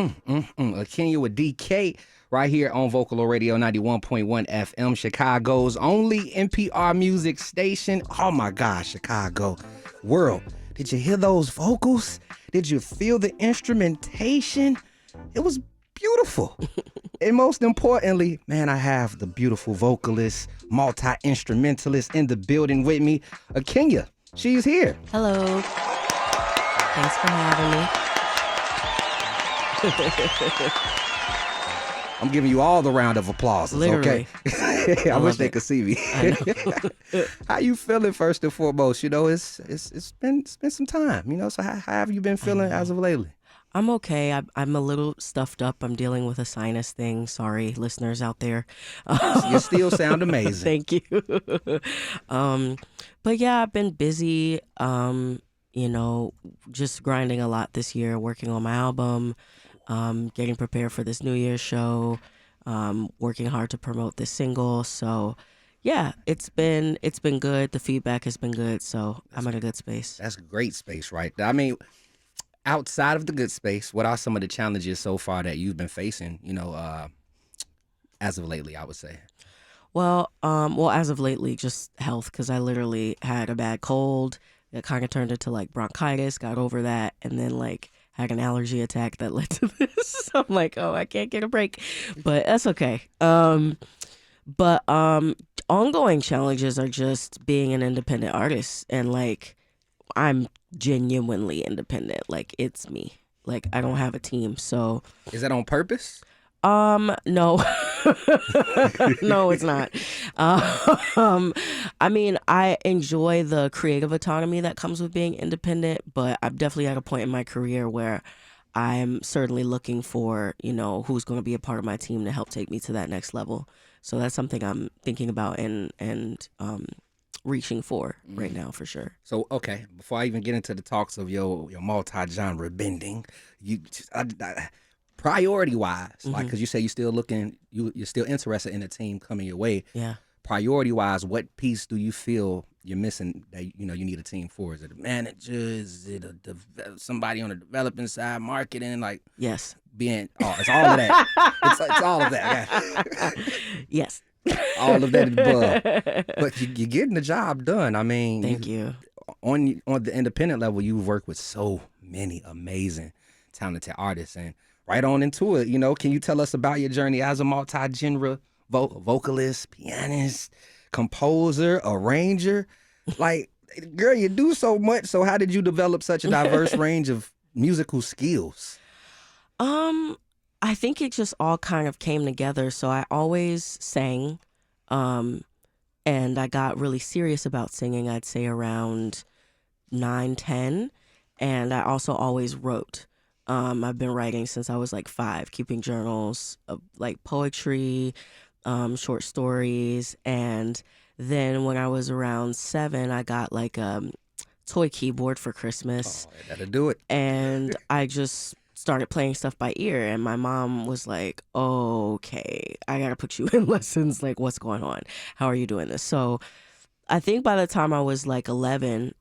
Akenya with DK right here on Vocalo Radio 91.1 FM, Chicago's only NPR music station. Oh my gosh, Chicago world. Did you hear those vocals? Did you feel the instrumentation? It was beautiful. And most importantly, man, I have the beautiful vocalist, multi-instrumentalist in the building with me, Akenya. She's here. Hello. Thanks for having me. I'm giving you all the round of applause. Literally. Okay. I wish they could see me. How you feeling first and foremost? You know, it's been some time. You know, so how have you been feeling as of lately? I'm okay. I'm a little stuffed up. I'm dealing with a sinus thing. Sorry, listeners out there. You still sound amazing. Thank you. But yeah, I've been busy. You know, just grinding a lot this year, working on my album. Getting prepared for this New Year's show, working hard to promote this single. So yeah, it's been good. The feedback has been good. So I'm in a good space. That's a great space, right? I mean, outside of the good space, what are some of the challenges so far that you've been facing, you know, as of lately, I would say? Well, as of lately, just health, because I literally had a bad cold that kind of turned into like bronchitis, got over that, and then like had an allergy attack that led to this. I'm like, oh, I can't get a break, but that's okay. But ongoing challenges are just being an independent artist, and like I'm genuinely independent. Like it's me. Like I don't have a team. So is that on purpose? No. No, it's not. I mean, I enjoy the creative autonomy that comes with being independent, but I'm definitely at a point in my career where I'm certainly looking for, you know, who's going to be a part of my team to help take me to that next level. So that's something I'm thinking about and reaching for right now, for sure. So, okay, before I even get into the talks of your multi-genre bending, priority-wise, like, because you say you're still looking, you're still interested in a team coming your way. Yeah. Priority-wise, what piece do you feel you're missing that, you know, you need a team for? Is it a manager? Is it somebody on the developing side, marketing? Like, yes. It's all of that. It's all of that. Yes. All of that above. But you're getting the job done. I mean, thank you. On the independent level, you've worked with so many amazing, talented artists, and right on into it, you know, can you tell us about your journey as a multi-genre vocalist, pianist, composer, arranger? Like, girl, you do so much. So how did you develop such a diverse range of musical skills? I think it just all kind of came together. So I always sang, and I got really serious about singing, I'd say around 9, 10. And I also always wrote. I've been writing since I was like 5, keeping journals of like poetry, short stories. And then when I was around 7, I got like a toy keyboard for Christmas. Oh, that'll do it. And I just started playing stuff by ear. And my mom was like, okay, I got to put you in lessons. Like, what's going on? How are you doing this? So I think by the time I was like 11,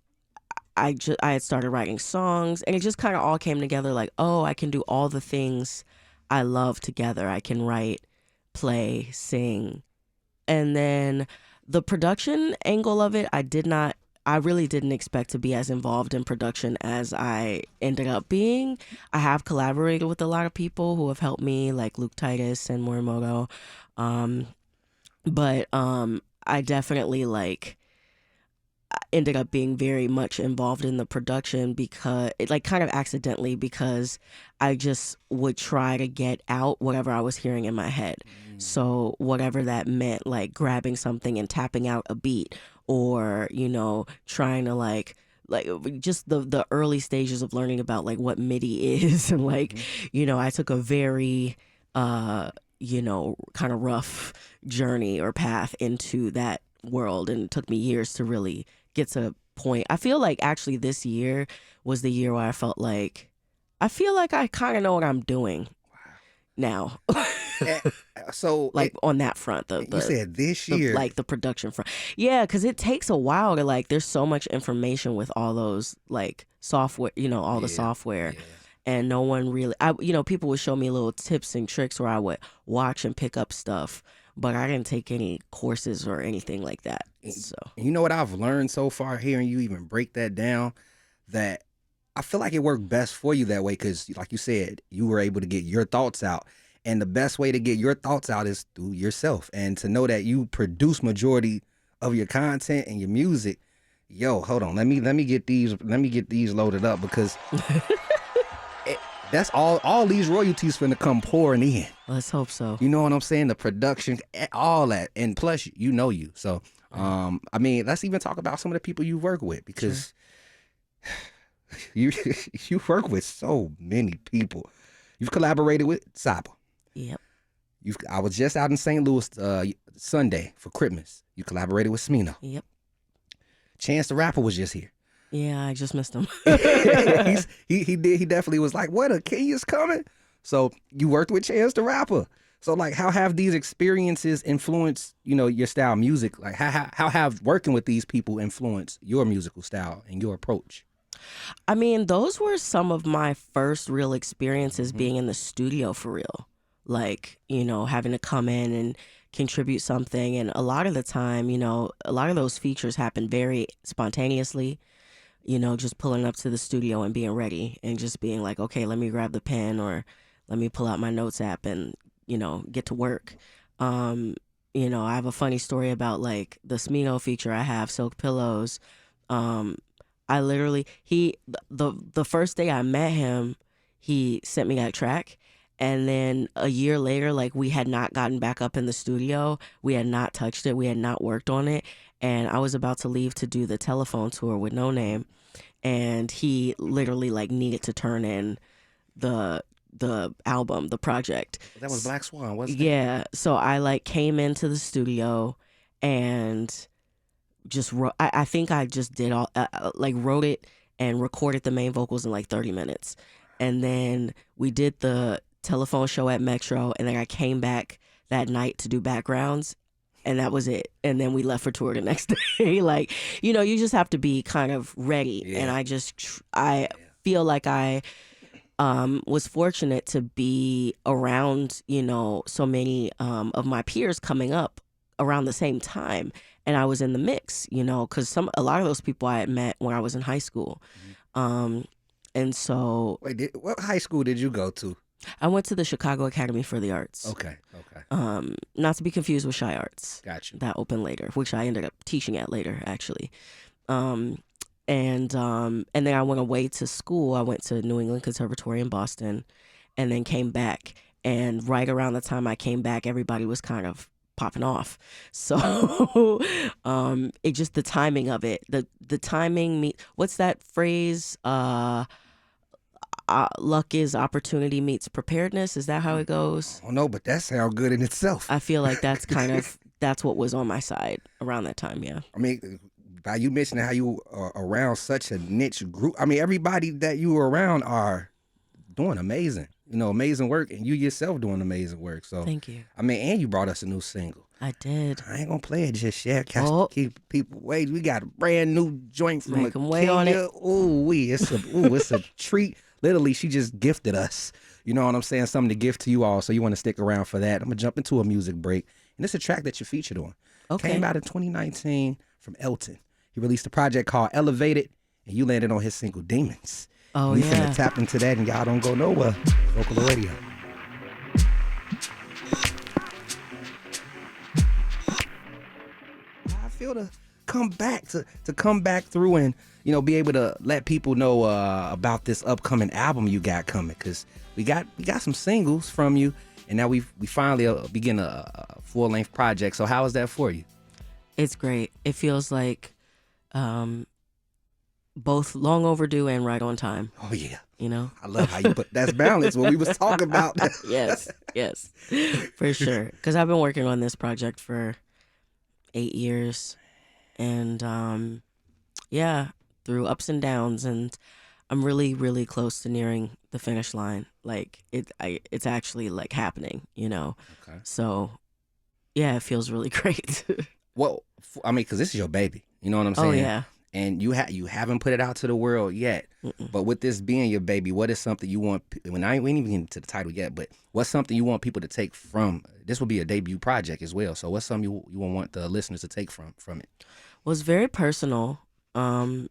I had started writing songs, and it just kind of all came together like, oh, I can do all the things I love together. I can write, play, sing. And then the production angle of it, I really didn't expect to be as involved in production as I ended up being. I have collaborated with a lot of people who have helped me, like Luke Titus and Morimoto. But I definitely ended up being very much involved in the production because kind of accidentally, because I just would try to get out whatever I was hearing in my head. So whatever that meant, like grabbing something and tapping out a beat, or, you know, trying to like just the early stages of learning about like what MIDI is. And you know, I took a very, you know, kind of rough journey or path into that world, and it took me years to really get to a point. I feel like actually this year was the year where I felt like I kind of know what I'm doing now. So on that front, you said this year, the production front. Yeah, because it takes a while to there's so much information with all those software, you know, all the software. Yeah. and no one really, people would show me little tips and tricks where I would watch and pick up stuff, but I didn't take any courses or anything like that. So you know what I've learned so far hearing you even break that down, that I feel like it worked best for you that way because, like you said, you were able to get your thoughts out. And the best way to get your thoughts out is through yourself. And to know that you produce majority of your content and your music, yo, hold on, let me get these loaded up because that's all these royalties finna come pouring in. Let's hope so. You know what I'm saying? The production, all that, and plus you. So, let's even talk about some of the people you work with because you work with so many people. You've collaborated with Saba. Yep. I was just out in St. Louis Sunday for Christmas. You collaborated with Smino. Yep. Chance the Rapper was just here. Yeah, I just missed him. He definitely was like, what, Akenya's coming? So you worked with Chance the Rapper. So like, how have these experiences influenced, your style of music? Like how have working with these people influenced your musical style and your approach? I mean, those were some of my first real experiences being in the studio for real. Like, having to come in and contribute something. And a lot of the time, a lot of those features happen very spontaneously, just pulling up to the studio and being ready and just being like, okay, let me grab the pen or let me pull out my notes app and, get to work. I have a funny story about like the Smino feature I have, Silk Pillows. I literally, the first day I met him, he sent me that track. And then a year later, like we had not gotten back up in the studio. We had not touched it. We had not worked on it. And I was about to leave to do the telephone tour with Noname. And he literally like needed to turn in the album, the project. That was Black Swan, wasn't it? Yeah. So I like came into the studio and just wrote, I think I just did all, wrote it and recorded the main vocals in like 30 minutes. And then we did the telephone show at Metro, and then I came back that night to do backgrounds, and that was it. And then we left for tour the next day. Like, you just have to be kind of ready. Yeah. And I feel like I was fortunate to be around, so many of my peers coming up around the same time. And I was in the mix, because a lot of those people I had met when I was in high school. And so... Wait, what high school did you go to? I went to the Chicago Academy for the Arts. Okay. Not to be confused with Shy Arts. Gotcha. That opened later, which I ended up teaching at later, actually. And then I went away to school. I went to New England Conservatory in Boston, and then came back. And right around the time I came back, everybody was kind of popping off. So it just the timing of it. The timing what's that phrase? Luck is opportunity meets preparedness. Is that how it goes? Oh no, but that sounds good in itself. I feel like that's kind of that's what was on my side around that time. Yeah. I mean, by you mentioning how you are around such a niche group, I mean, everybody that you were around are doing amazing. Amazing work, and you yourself doing amazing work. So thank you. I mean, and you brought us a new single. I did. I ain't gonna play it just yet. Keep people waiting. We got a brand new joint from Make 'em wait on it. It's a treat. Literally, she just gifted us. You know what I'm saying? Something to gift to you all. So you want to stick around for that. I'm gonna jump into a music break, and it's a track that you featured on. Okay. Came out in 2019 from Elton. He released a project called Elevated, and you landed on his single Demons. Oh, we yeah. finna tap into that, and y'all don't go nowhere. Vocalo Radio. I feel to come back through and be able to let people know about this upcoming album you got coming, because we got some singles from you, and now we finally begin a full-length project. So how is that for you? It's great. It feels like both long overdue and right on time. Oh yeah. I love how you put that's balance, what we was talking about. Yes, for sure. Because I've been working on this project for 8 years, and through ups and downs, and I'm really, really close to nearing the finish line. Like it's actually like happening, Okay. So yeah, it feels really great. Well, I mean, because this is your baby. You know what I'm saying? Oh yeah. and you haven't put it out to the world yet. Mm-mm. But with this being your baby, what is something you want? We ain't even getting to the title yet, but what's something you want people to take from? This will be a debut project as well. So what's something you want the listeners to take from it? Well, it's very personal. I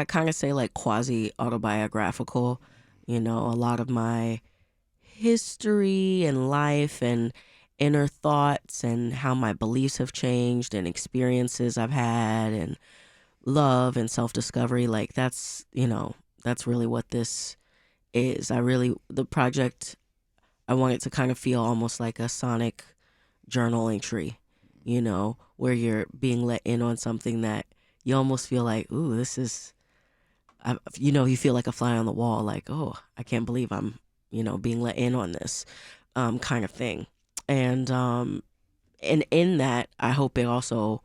kind of say like quasi autobiographical. A lot of my history and life and inner thoughts and how my beliefs have changed and experiences I've had and love and self-discovery. Like that's really what this is. The project, I want it to kind of feel almost like a sonic journal entry, where you're being let in on something that you almost feel like, ooh, this is, you feel like a fly on the wall, like, oh, I can't believe I'm, being let in on this kind of thing. And in that, I hope it also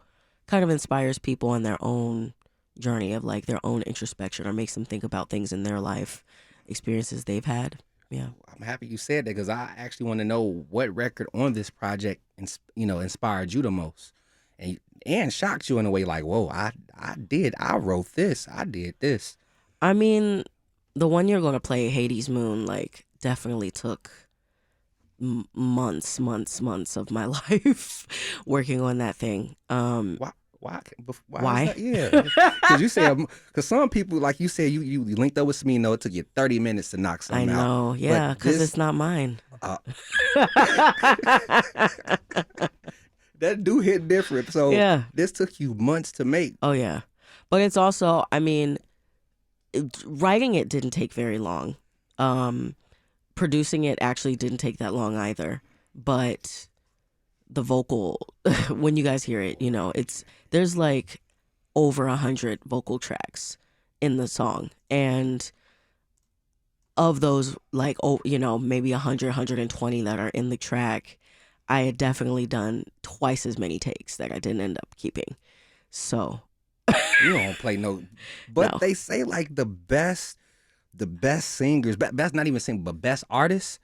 kind of inspires people on their own journey of like their own introspection, or makes them think about things in their life, experiences they've had. Yeah. I'm happy you said that, because I actually want to know what record on this project, inspired you the most, and shocked you in a way like, whoa, I wrote this, I did this. I mean, the one you're going to play, Hades Moon, like definitely took months of my life working on that thing. Why? Why? Is that? Yeah, because you said, because some people, like you said, you linked up with Smino. It took you 30 minutes to knock something out. I know, yeah, because it's not mine. That do hit different. So yeah, this took you months to make. Oh yeah, but it's also, I mean, writing it didn't take very long. Producing it actually didn't take that long either. But the vocal, when you guys hear it, there's like over 100 vocal tracks in the song, and of those, like, maybe 100, 120 that are in the track, I had definitely done twice as many takes that I didn't end up keeping. So you don't play no, but no. They say like the best singers, best not even singers, but best artists,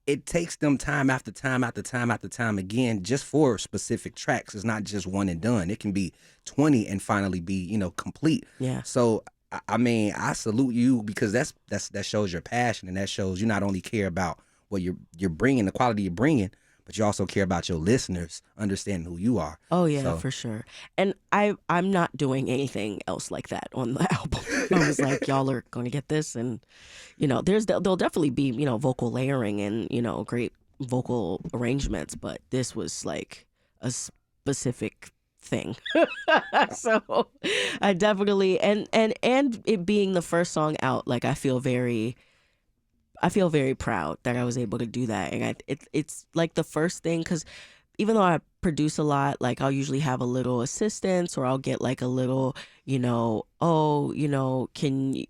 it takes them time after time after time after time again, just for specific tracks. It's not just one and done. It can be 20 and finally be, complete. Yeah. So I mean, I salute you, because that shows your passion, and that shows you not only care about what you're bringing, the quality you're bringing, but you also care about your listeners understanding who you are. Oh yeah, for sure. And I'm not doing anything else like that on the album. I was like, y'all are going to get this, and there'll definitely be vocal layering and great vocal arrangements, but this was like a specific thing. So I definitely, and it being the first song out, like I feel very proud that I was able to do that. And it's like the first thing, because even though I produce a lot, like I'll usually have a little assistance, or I'll get like a little, can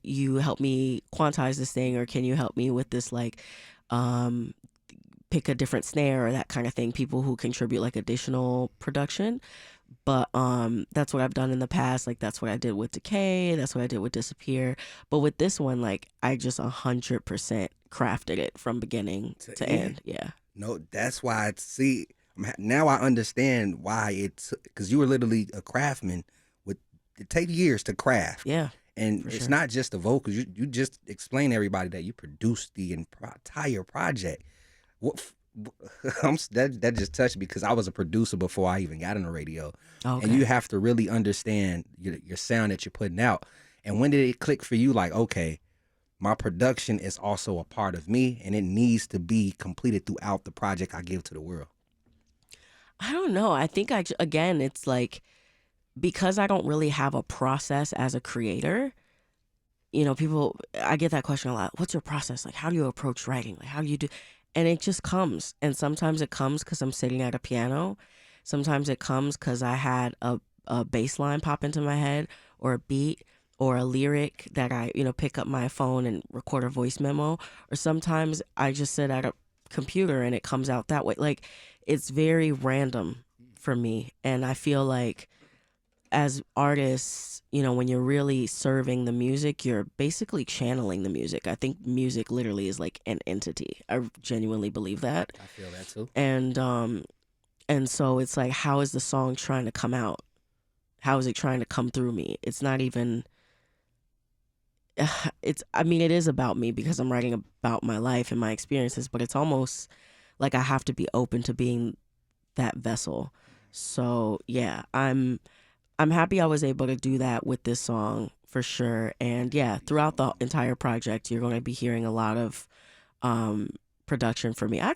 you help me quantize this thing, or can you help me with this, like, pick a different snare or that kind of thing, people who contribute like additional production. But that's what I've done in the past. Like that's what I did with Decay. That's what I did with Disappear. But with this one, like I just 100% crafted it from beginning to end. Yeah. No, that's why now I understand why because you were literally a craftsman. It takes years to craft. Yeah. And it's not just the vocals. You just explain to everybody that you produced the entire project. That just touched me, because I was a producer before I even got on the radio. Okay. And you have to really understand your sound that you're putting out. And when did it click for you, like, okay, my production is also a part of me, and it needs to be completed throughout the project I give to the world? I don't know. I think again, it's like, because I don't really have a process as a creator, people, I get that question a lot. What's your process? Like, how do you approach writing? Like, how do you do? And it just comes. And sometimes it comes because I'm sitting at a piano. Sometimes it comes because I had a bass line pop into my head, or a beat, or a lyric that I, pick up my phone and record a voice memo. Or sometimes I just sit at a computer and it comes out that way. Like, it's very random for me. And I feel like as artists, when you're really serving the music, you're basically channeling the music. I think music literally is like an entity. I genuinely believe that. I feel that too. And so it's like, how is the song trying to come out? how is it trying to come through me? It's not even, it is about me because I'm writing about my life and my experiences, but it's almost like I have to be open to being that vessel. So yeah, I'm happy I was able to do that with this song for sure. And yeah, throughout the entire project, you're going to be hearing a lot of production for me. I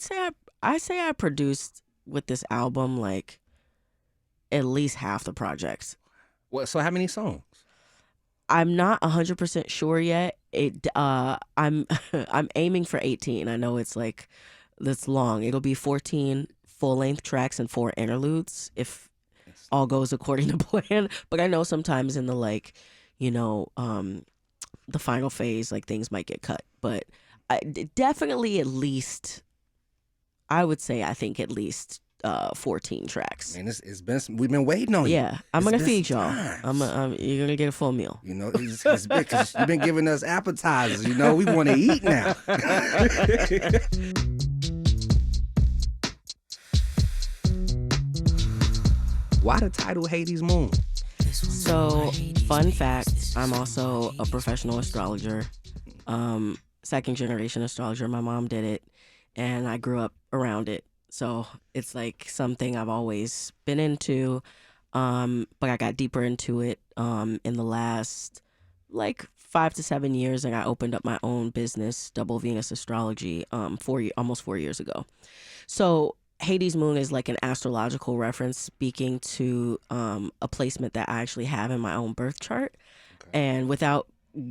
say I produced with this album like at least half the projects. Well, so how many songs? I'm not 100% sure yet. I'm aiming for 18. I know it's like that's long. It'll be 14 full-length tracks and 4 interludes if all goes according to plan. But I know sometimes in the the final phase, like things might get cut. But definitely at least, I would say I think at least 14 tracks. Man, we've been waiting on you. Yeah, I'm gonna feed y'all. You're gonna get a full meal. You know, it's big 'cause you've been giving us appetizers. You know, we want to eat now. Why the title Hades Moon? So, fun fact, I'm also a professional astrologer, second generation astrologer. My mom did it, and I grew up around it. So it's like something I've always been into, but I got deeper into it in the last 5 to 7 years, and I opened up my own business, Double Venus Astrology, almost 4 years ago. So Hades Moon is like an astrological reference speaking to a placement that I actually have in my own birth chart. Okay. And without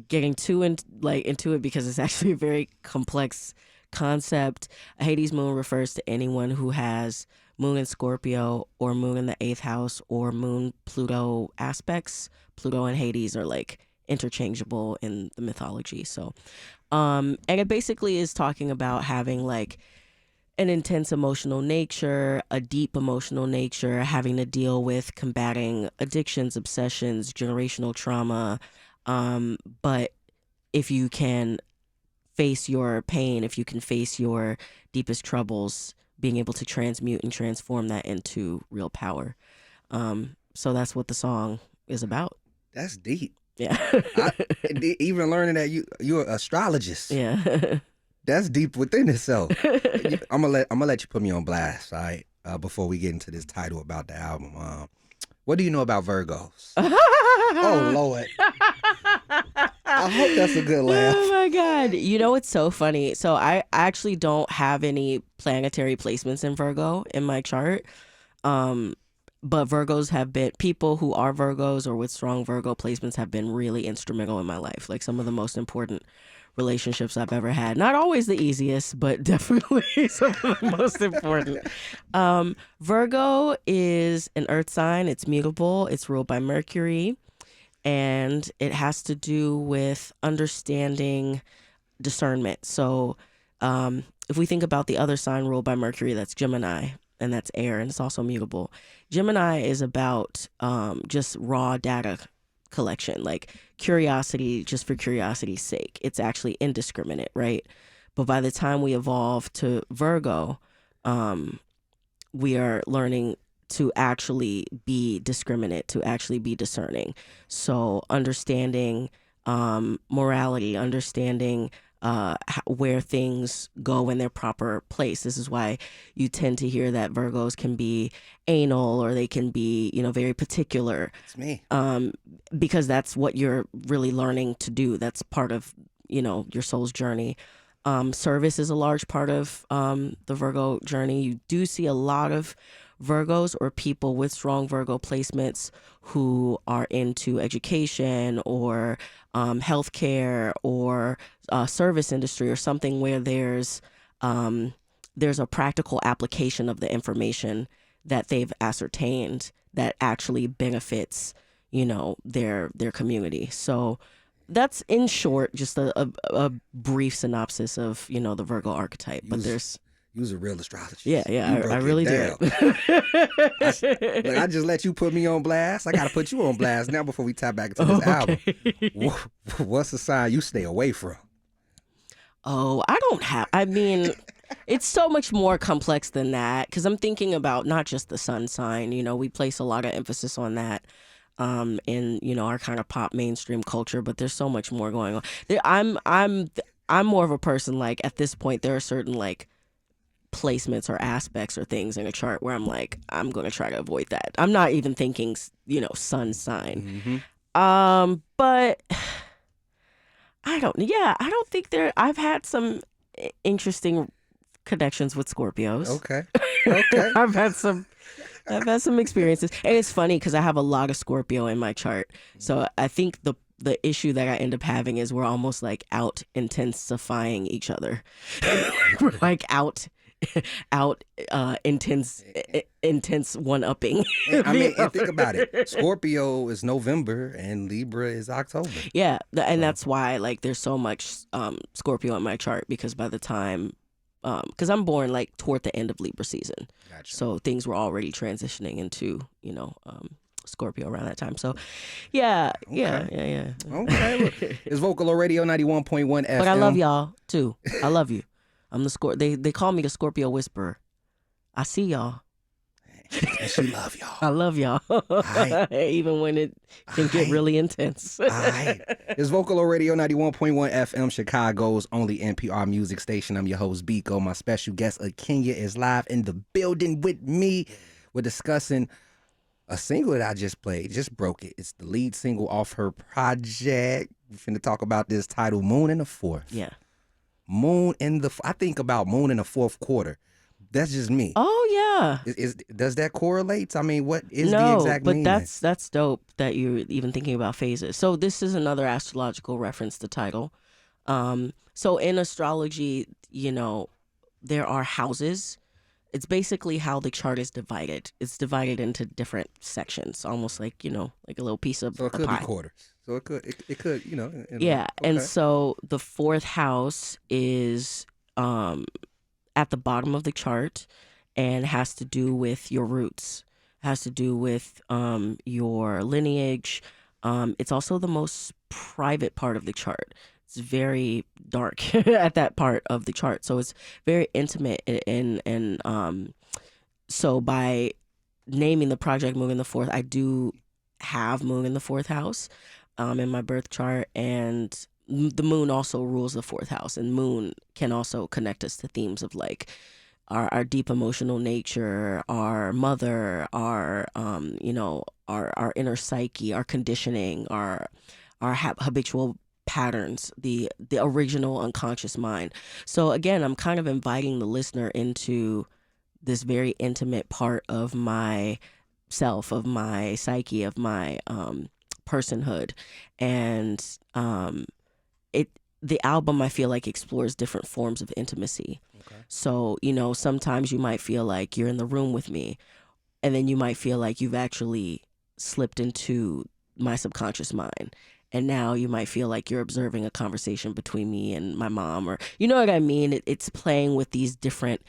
getting too into it, because it's actually a very complex concept, a Hades Moon refers to anyone who has Moon in Scorpio or Moon in the 8th house or Moon Pluto aspects. Pluto and Hades are like interchangeable in the mythology. So, and it basically is talking about having like an intense emotional nature, a deep emotional nature, having to deal with combating addictions, obsessions, generational trauma. But if you can face your pain, if you can face your deepest troubles, being able to transmute and transform that into real power. So that's what the song is about. That's deep. Yeah. Even learning that you're an astrologist. Yeah. That's deep within itself. I'm gonna let you put me on blast, all right? Before we get into this title about the album. What do you know about Virgos? Oh Lord. I hope that's a good laugh. Oh my God. You know, it's so funny. So I actually don't have any planetary placements in Virgo in my chart. But Virgos have been, people who are Virgos or with strong Virgo placements have been really instrumental in my life. Like some of the most important relationships I've ever had. Not always the easiest, but definitely some of the most important. Virgo is an earth sign. It's mutable. It's ruled by Mercury. And it has to do with understanding discernment. So if we think about the other sign ruled by Mercury, that's Gemini, and that's air, and it's also mutable. Gemini is about just raw data collection, like curiosity just for curiosity's sake. It's actually indiscriminate, right? But by the time we evolve to Virgo, we are learning to actually be discriminate, to actually be discerning. So understanding morality, understanding where things go in their proper place. This is why you tend to hear that Virgos can be anal or they can be, very particular. It's me. Because that's what you're really learning to do. That's part of, your soul's journey. Service is a large part of the Virgo journey. You do see a lot of Virgos or people with strong Virgo placements who are into education or healthcare or service industry or something where there's a practical application of the information that they've ascertained that actually benefits, their community. So that's in short just a brief synopsis of the Virgo archetype. But there's You was a real astrologist. Yeah, I really did. I just let you put me on blast. I got to put you on blast now before we tap back into this album. What's the sign you stay away from? Oh, it's so much more complex than that because I'm thinking about not just the sun sign. We place a lot of emphasis on that. in our kind of pop mainstream culture, but there's so much more going on. I'm more of a person, like, at this point there are certain like placements or aspects or things in a chart where I'm like, I'm going to try to avoid that. I'm not even thinking, sun sign. But I don't think I've had some interesting connections with Scorpios. Okay. I've had some experiences, and it's funny because I have a lot of Scorpio in my chart. So I think the issue that I end up having is we're almost like out intensifying each other. We're like out intense one-upping. I mean, and think about it. Scorpio is November and Libra is October. Yeah, and that's why like there's so much Scorpio in my chart, because by the time because I'm born like toward the end of Libra season. Gotcha. So things were already transitioning into Scorpio around that time. So yeah. Okay, look, it's Vocalo Radio 91.1 FM. But I love y'all too. I love you. I'm the they call me the Scorpio Whisperer. I see y'all. And she love y'all. I love y'all. Even when it can get really intense. It's Vocalo Radio 91.1 FM, Chicago's only NPR music station. I'm your host, Bekoe. My special guest, Akenya, is live in the building with me. We're discussing a single that I just played, just broke it. It's the lead single off her project. We're finna talk about this title, Moon in the Fourth. Yeah. I think about Moon in the fourth quarter. That's just me. Oh yeah. Does that correlate? I mean, what is the exact meaning? No, but that's dope that you're even thinking about phases. So this is another astrological reference to title. So in astrology, there are houses. It's basically how the chart is divided. It's divided into different sections, almost like like a little piece of so it could pie. be quarters. So it could Yeah, okay. And so the fourth house is at the bottom of the chart and has to do with your roots, has to do with your lineage. It's also the most private part of the chart. It's very dark at that part of the chart. So it's very intimate. And so by naming the project Moon in the Fourth, I do have Moon in the fourth house in my birth chart. And the moon also rules the fourth house, and moon can also connect us to themes of like our deep emotional nature, our mother, our our inner psyche, our conditioning, our habitual patterns, the original unconscious mind. So again, I'm kind of inviting the listener into this very intimate part of my self, of my psyche, of my personhood. And the album, I feel like, explores different forms of intimacy. Okay. So, sometimes you might feel like you're in the room with me, and then you might feel like you've actually slipped into my subconscious mind. And now you might feel like you're observing a conversation between me and my mom, or you know what I mean? It's playing with these different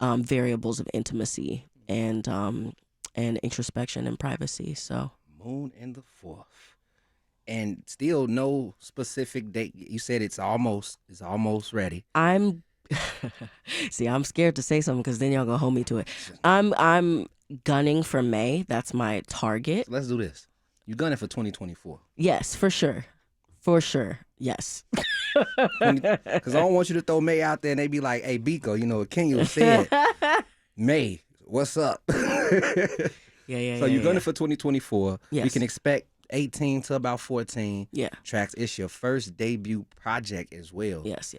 variables of intimacy and introspection and privacy. So Moon in the Fourth. And still no specific date. You said it's almost ready. I'm scared to say something because then y'all gonna hold me to it. I'm gunning for May. That's my target. So let's do this. You gunning for 2024? Yes, for sure. For sure. Yes. Because I don't want you to throw May out there and they be like, hey, Bekoe, Akenya said, May, what's up? Yeah. So you're gunning for 2024. Yes. We can expect 18 to about 14 Yeah. tracks. It's your first debut project as well. Yes.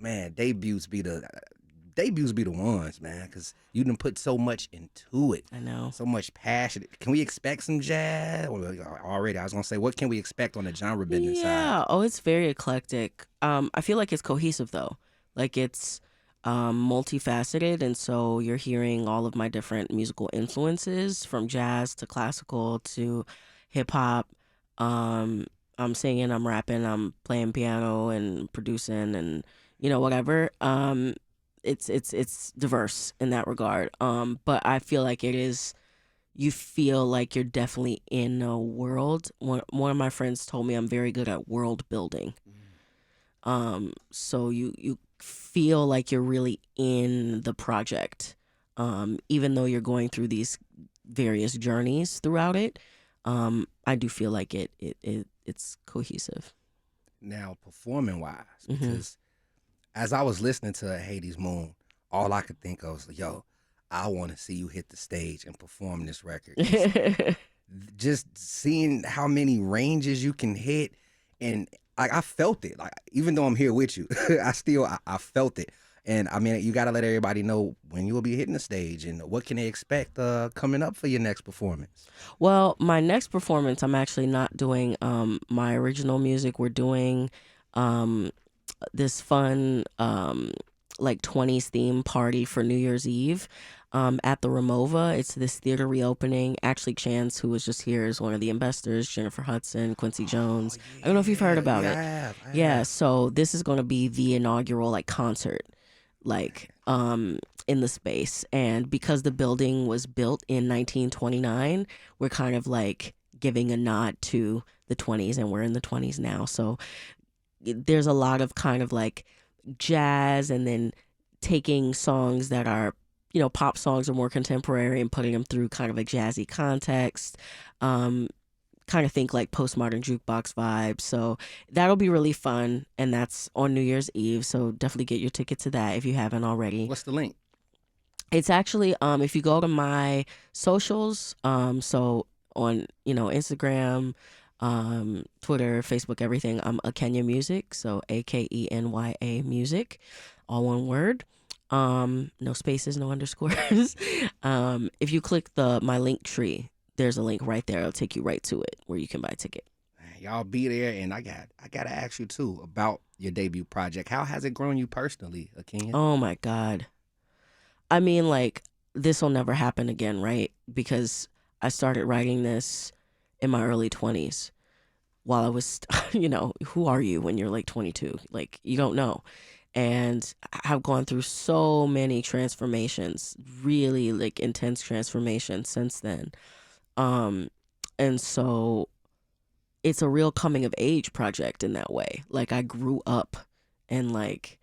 Man, debuts be the ones, man, because you done put so much into it. I know. So much passion. Can we expect some jazz? Already, I was going to say, what can we expect on the genre business side? Yeah. Oh, it's very eclectic. I feel like it's cohesive, though. Like, it's multifaceted, and so you're hearing all of my different musical influences, from jazz to classical to hip-hop. I'm singing, I'm rapping, I'm playing piano and producing and whatever. It's diverse in that regard. But I feel like you feel like you're definitely in a world. One of my friends told me I'm very good at world building. So you feel like you're really in the project, even though you're going through these various journeys throughout it. I do feel like it's cohesive. Now, performing wise, Mm-hmm. because as I was listening to Hades Moon, all I could think of was, yo, I want to see you hit the stage and perform this record. Just seeing how many ranges you can hit, and like I felt it. Like even though I'm here with you, I felt it. And I mean, you got to let everybody know when you will be hitting the stage and what can they expect coming up for your next performance. Well, my next performance, I'm actually not doing my original music. We're doing this fun like 20s theme party for New Year's Eve at the Ramova. It's this theater reopening. Actually, Chance, who was just here, is one of the investors. Jennifer Hudson, Quincy Jones. I don't know if you've heard about it. I Yeah, have. so this is going to be the inaugural like concert, like in the space. And because the building was built in 1929, we're kind of like giving a nod to the 20s, and we're in the 20s now. So there's a lot of kind of like jazz, and then taking songs that are, you know, pop songs or more contemporary and putting them through kind of a jazzy context. Kind of think like postmodern jukebox vibes. So that'll be really fun, and that's on New Year's Eve. So definitely get your ticket to that if you haven't already. What's the link? It's actually if you go to my socials, so on, you know, Instagram, Twitter, Facebook, everything, I'm Akenya Music, so Akenya Music, all one word. No spaces, no underscores. If you click my link tree, there's a link right there. It'll take you right to it where you can buy a ticket. Y'all be there, and I gotta ask you too about your debut project. How has it grown you personally, Akenya? Oh my God. I mean, like, this will never happen again, right? Because I started writing this in my early 20s while I was, you know, who are you when you're like 22? Like, you don't know. And I've gone through so many transformations, really like intense transformations since then. And so it's a real coming of age project in that way. Like, I grew up and like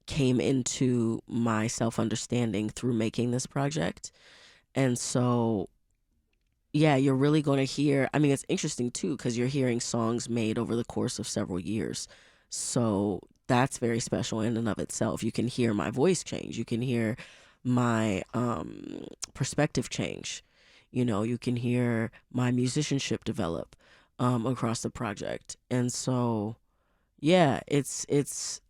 came into my self-understanding through making this project. And so, yeah, you're really going to hear, I mean, it's interesting too, because you're hearing songs made over the course of several years. So that's very special in and of itself. You can hear my voice change. You can hear my perspective change. You know, you can hear my musicianship develop across the project. And so, yeah, it's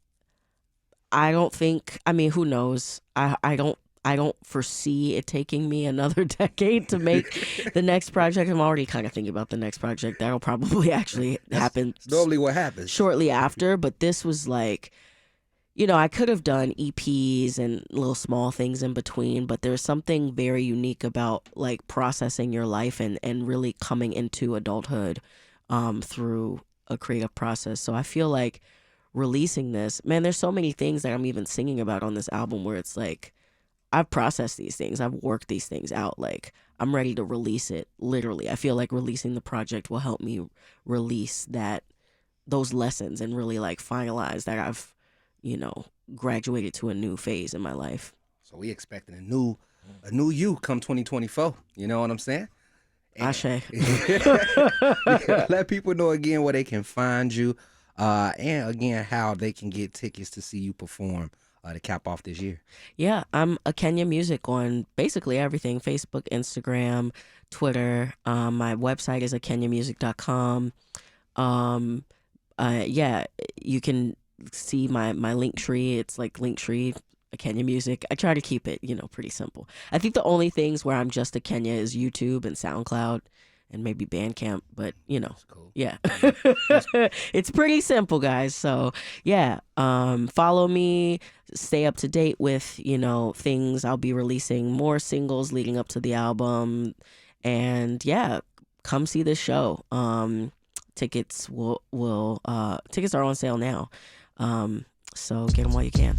I don't think, I mean, who knows? I don't foresee it taking me another decade to make the next project. I'm already kind of thinking about the next project. That'll probably actually happen That's normally what happens. shortly after. But this was like, you know, I could have done EPs and little small things in between, but there's something very unique about like processing your life and really coming into adulthood through a creative process. So I feel like releasing this, man, there's so many things that I'm even singing about on this album where it's like, I've processed these things. I've worked these things out. Like, I'm ready to release it, literally. I feel like releasing the project will help me release those lessons and really like finalize that I've, you know, graduated to a new phase in my life. So we expecting a new you come 2024. You know what I'm saying? Ashe. Yeah, let people know again where they can find you, and again how they can get tickets to see you perform to cap off this year. Yeah, I'm Akenya Music on basically everything: Facebook, Instagram, Twitter. My website is akenyamusic.com. Yeah, you can see my link tree. It's like Linktree, Akenya Music. I try to keep it, you know, pretty simple. I think the only things where I'm just Akenya is YouTube and SoundCloud and maybe Bandcamp, but you know, That's cool. yeah. It's pretty simple, guys. So yeah, follow me, stay up to date with, you know, things. I'll be releasing more singles leading up to the album, and yeah, come see this show. Tickets tickets are on sale now, so get them while you can.